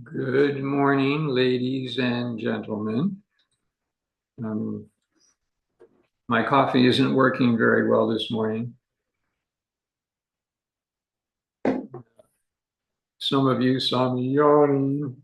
Good morning, ladies and gentlemen. Um, my coffee isn't working very well this morning. Some of you saw me yawning.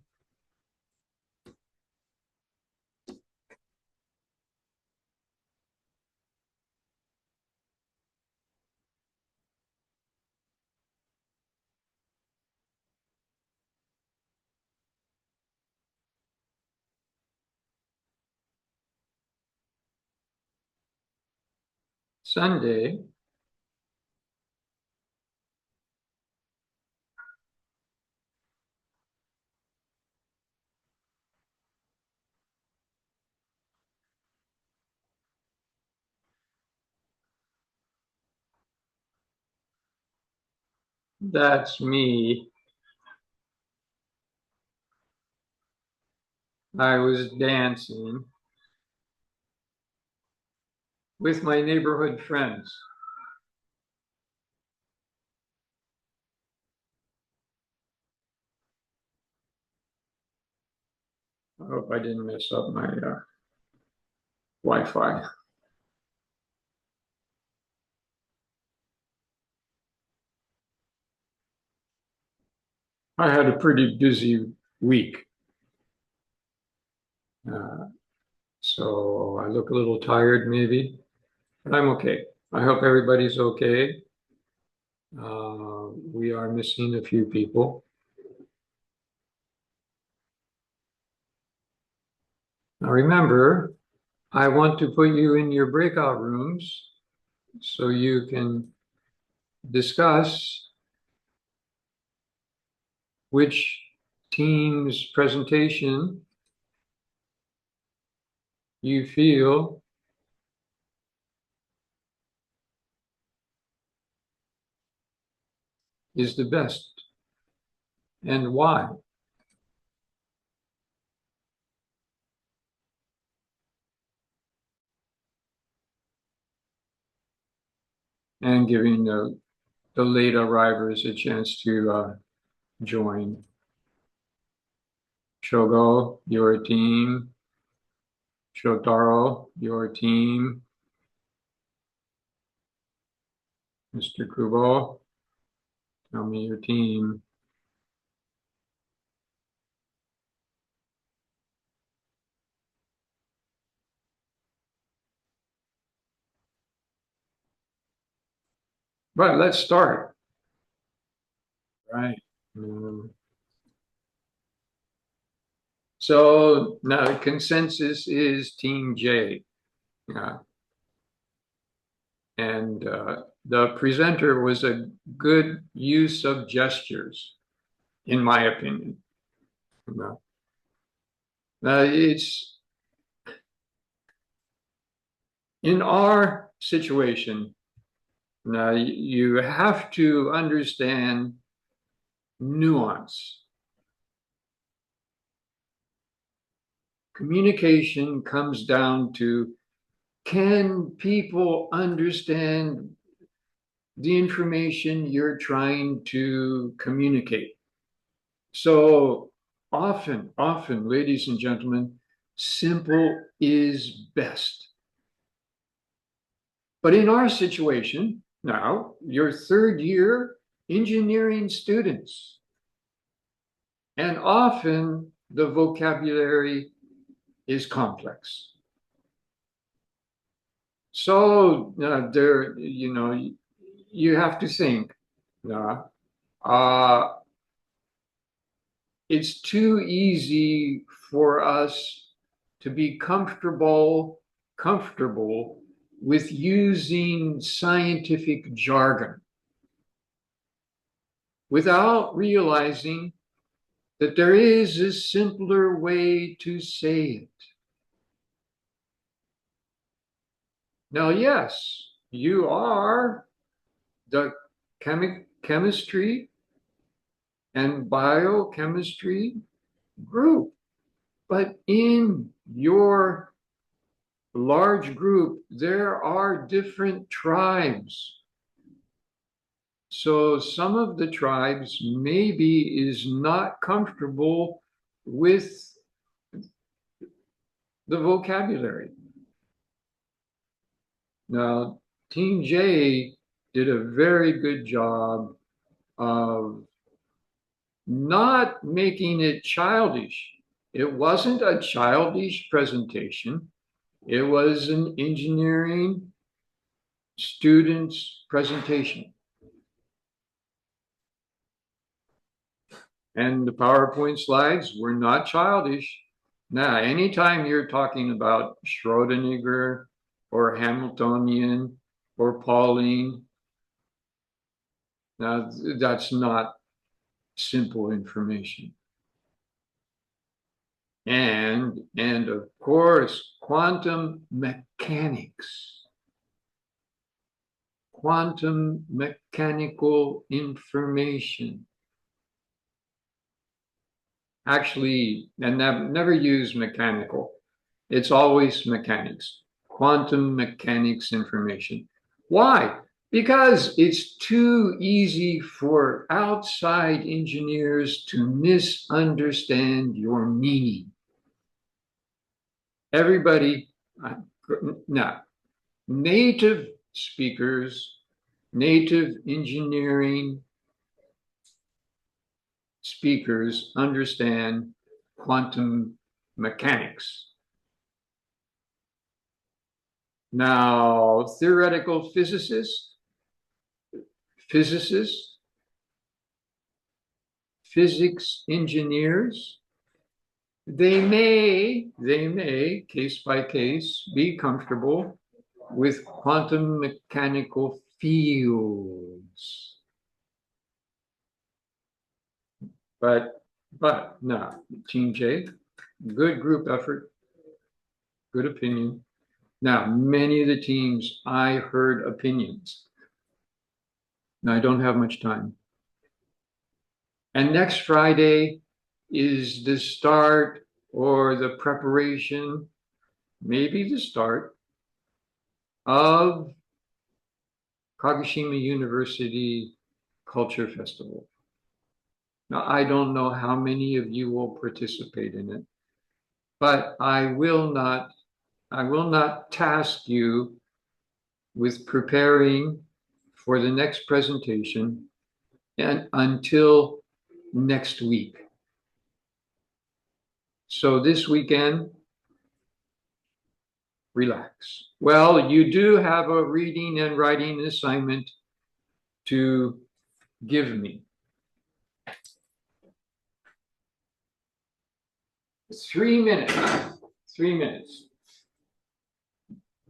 Sunday, that's me. I was dancing with my neighborhood friends. I hope I didn't mess up my Wi-Fi. I had a pretty busy week, uh, so I look a little tired maybe, but I'm okay. I hope everybody's okay. We are missing a few people. Now remember, I want to put you in your breakout rooms so you can discuss which team's presentation you feel is the best and why. And giving the late arrivals a chance to join. Shogo, your team. Shotaro, your team. Mr. Kubo, tell me your team. But let's start. Right. So now consensus is Team J. And the presenter was a good use of gestures, in my opinion. It's in our situation, you have to understand nuance. Communication comes down to, can people understand the information you're trying to communicate? So often, ladies and gentlemen, simple is best. But in our situation, now, you're third year engineering students, and often the vocabulary is complex. So there, you have to think. Uh, it's too easy for us to be comfortable with using scientific jargon without realizing that there is a simpler way to say it. Now, yes, you are the chemistry and biochemistry group, but in your large group, there are different tribes. So some of the tribes maybe is not comfortable with the vocabulary. Now, Team J did a very good job of not making it childish. It wasn't a childish presentation. It was an engineering student's presentation. And the PowerPoint slides were not childish. Now, anytime you're talking about Schrodinger or Hamiltonian or Pauline, now that's not simple information. And of course, quantum mechanics, quantum mechanical information. Actually, and never use mechanical. It's always mechanics, quantum mechanics information. Why? Because it's too easy for outside engineers to misunderstand your meaning. Everybody, now, native speakers, native engineering speakers understand quantum mechanics. Now, theoretical physicists, physics engineers, they may, case by case, be comfortable with quantum mechanical fields. But no, Team J, good group effort, good opinion. Now, many of the teams, I heard opinions. Now, I don't have much time. And next Friday is the start or the preparation, maybe the start of Kagoshima University Culture Festival. Now, I don't know how many of you will participate in it, but I will not task you with preparing for the next presentation and until next week. So this weekend, relax. Well, you do have a reading and writing assignment to give me. 3 minutes. 3 minutes.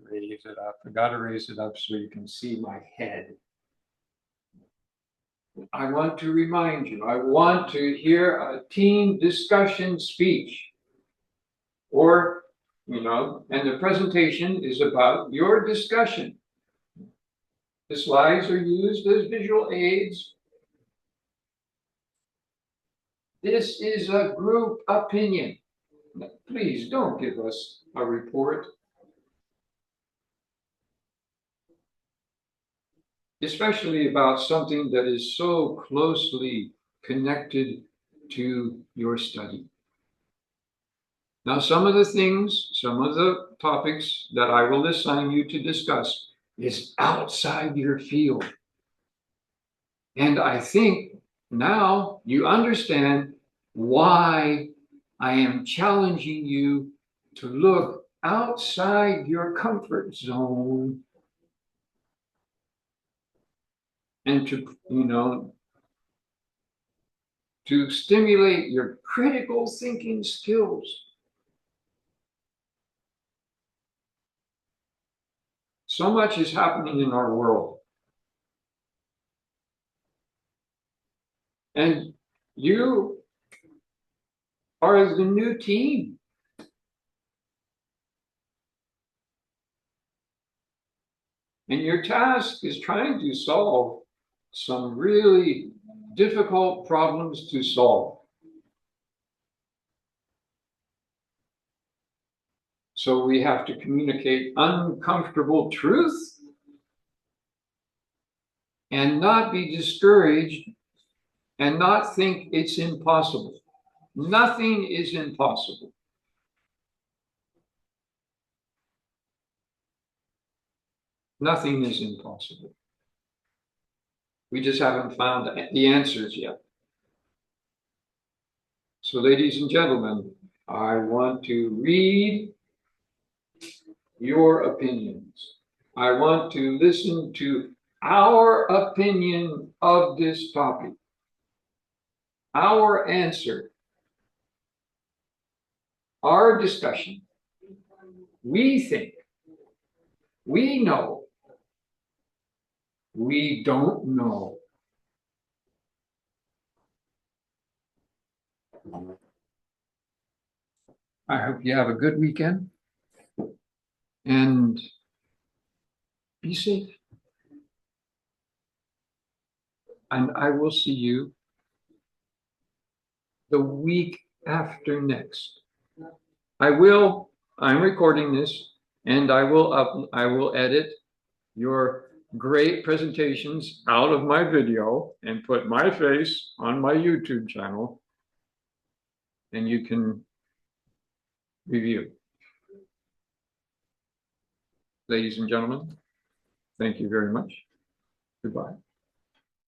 Raise it up. I got to raise it up so you can see my head. I want to remind you, I want to hear a team discussion speech. Or, and the presentation is about your discussion. The slides are used as visual aids. This is a group opinion. Please don't give us a report. Especially about something that is so closely connected to your study. Now, some of the topics that I will assign you to discuss is outside your field. And I think now you understand why I am challenging you to look outside your comfort zone and to stimulate your critical thinking skills. So much is happening in our world. And you are the new team. And your task is trying to solve some really difficult problems to solve. So we have to communicate uncomfortable truth and not be discouraged and not think it's impossible. Nothing is impossible. Nothing is impossible. We just haven't found the answers yet. So, ladies and gentlemen, I want to read your opinions. I want to listen to our opinion of this topic, our answer, our discussion. We think, we know, we don't know. I hope you have a good weekend and be safe. And I will see you the week after next. I'm recording this and I will edit your great presentations out of my video and put my face on my YouTube channel, and you can review. Ladies and gentlemen, thank you very much. Goodbye.